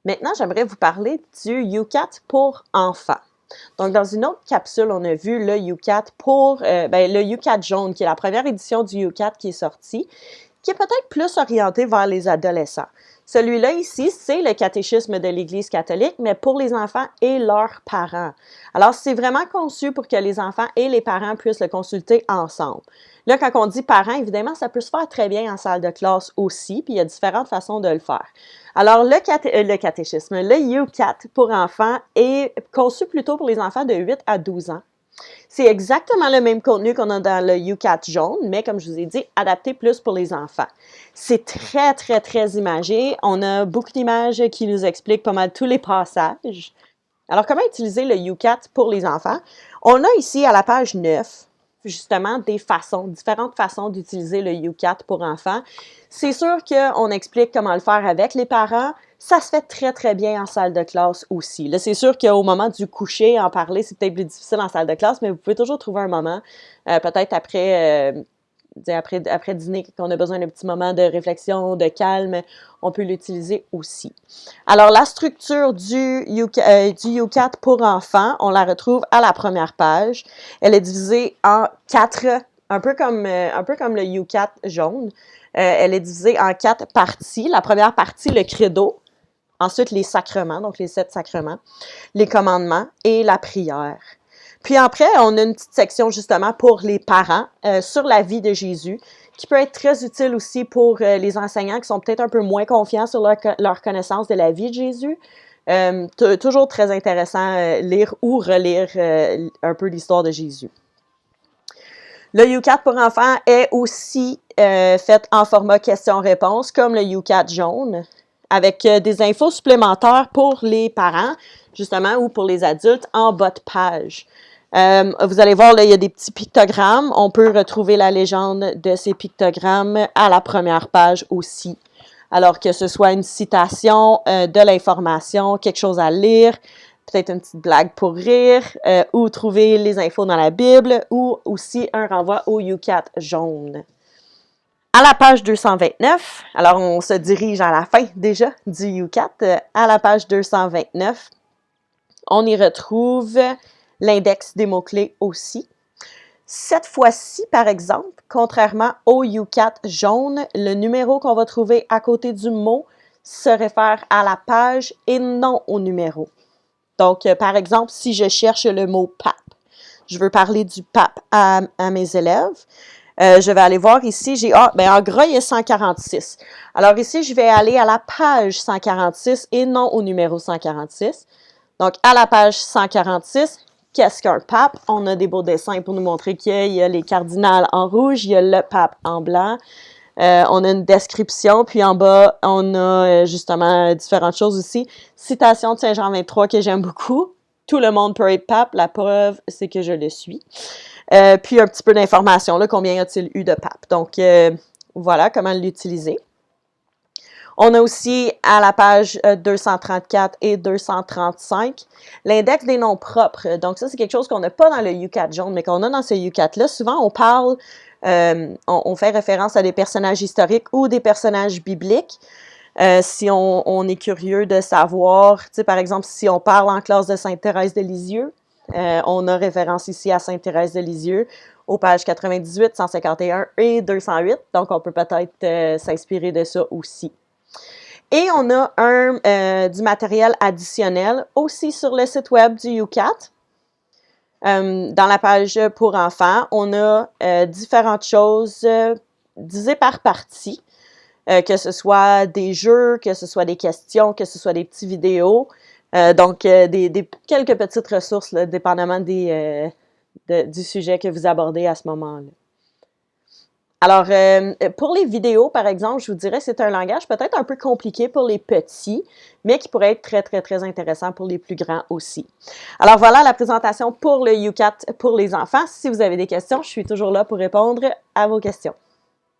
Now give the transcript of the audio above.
Maintenant, j'aimerais vous parler du UCAT pour enfants. Donc, dans une autre capsule, on a vu le UCAT pour le UCAT jaune, qui est la première édition du UCAT qui est sortie, qui est peut-être plus orienté vers les adolescents. Celui-là ici, c'est le catéchisme de l'Église catholique, mais pour les enfants et leurs parents. Alors, c'est vraiment conçu pour que les enfants et les parents puissent le consulter ensemble. Là, quand on dit parents, évidemment, ça peut se faire très bien en salle de classe aussi, puis il y a différentes façons de le faire. Alors, le catéchisme, le UCAT pour enfants est conçu plutôt pour les enfants de 8 à 12 ans. C'est exactement le même contenu qu'on a dans le UCAT jaune, mais comme je vous ai dit, adapté plus pour les enfants. C'est très, très, très imagé. On a beaucoup d'images qui nous expliquent pas mal tous les passages. Alors, comment utiliser le UCAT pour les enfants? On a ici à la page 9, justement, différentes façons d'utiliser le UCAT pour enfants. C'est sûr qu'on explique comment le faire avec les parents. Ça se fait très, très bien en salle de classe aussi. Là, c'est sûr qu'au moment du coucher, en parler, c'est peut-être plus difficile en salle de classe, mais vous pouvez toujours trouver un moment, peut-être après dîner, quand on a besoin d'un petit moment de réflexion, de calme, on peut l'utiliser aussi. Alors, la structure du UCAT pour enfants, on la retrouve à la première page. Elle est divisée en 4, un peu comme le UCAT jaune. Elle est divisée en 4 parties. La première partie, le credo. Ensuite, les sacrements, donc les 7 sacrements, les commandements et la prière. Puis après, on a une petite section justement pour les parents sur la vie de Jésus, qui peut être très utile aussi pour les enseignants qui sont peut-être un peu moins confiants sur leur connaissance de la vie de Jésus. Toujours très intéressant lire ou relire un peu l'histoire de Jésus. Le UCAT pour enfants est aussi fait en format question-réponse, comme le UCAT jaune, avec des infos supplémentaires pour les parents, justement, ou pour les adultes, en bas de page. Vous allez voir, là, il y a des petits pictogrammes. On peut retrouver la légende de ces pictogrammes à la première page aussi. Alors que ce soit une citation, de l'information, quelque chose à lire, peut-être une petite blague pour rire, ou trouver les infos dans la Bible, ou aussi un renvoi au UCAT jaune. À la page 229, alors on se dirige à la fin déjà du UCAT, à la page 229, on y retrouve l'index des mots-clés aussi. Cette fois-ci, par exemple, contrairement au UCAT jaune, le numéro qu'on va trouver à côté du mot se réfère à la page et non au numéro. Donc, par exemple, si je cherche le mot « pape », je veux parler du pape à mes élèves, je vais aller voir ici, en gras, il y a 146. Alors ici, je vais aller à la page 146 et non au numéro 146. Donc, à la page 146, qu'est-ce qu'un pape? On a des beaux dessins pour nous montrer qu'il y a les cardinals en rouge, il y a le pape en blanc. On a une description, puis en bas, on a justement différentes choses aussi. Citation de Saint Jean 23 que j'aime beaucoup. Tout le monde peut être pape, la preuve, c'est que je le suis. Puis un petit peu d'informations, là, combien y a-t-il eu de papes. Donc, voilà comment l'utiliser. On a aussi à la page 234 et 235 l'index des noms propres. Donc, ça, c'est quelque chose qu'on n'a pas dans le UCAT jaune, mais qu'on a dans ce UCAT-là. Souvent, on parle, on fait référence à des personnages historiques ou des personnages bibliques. Si on est curieux de savoir, tu sais, par exemple, si on parle en classe de Sainte Thérèse de Lisieux, on a référence ici à Sainte Thérèse de Lisieux, aux pages 98, 151 et 208. Donc, on peut peut-être s'inspirer de ça aussi. Et on a du matériel additionnel aussi sur le site web du UCAT. Dans la page pour enfants, on a différentes choses divisées par partie. Que ce soit des jeux, que ce soit des questions, que ce soit des petites vidéos. Donc, quelques petites ressources, là, dépendamment du sujet que vous abordez à ce moment-là. Alors, pour les vidéos, par exemple, je vous dirais que c'est un langage peut-être un peu compliqué pour les petits, mais qui pourrait être très, très, très intéressant pour les plus grands aussi. Alors, voilà la présentation pour le UCAT pour les enfants. Si vous avez des questions, je suis toujours là pour répondre à vos questions.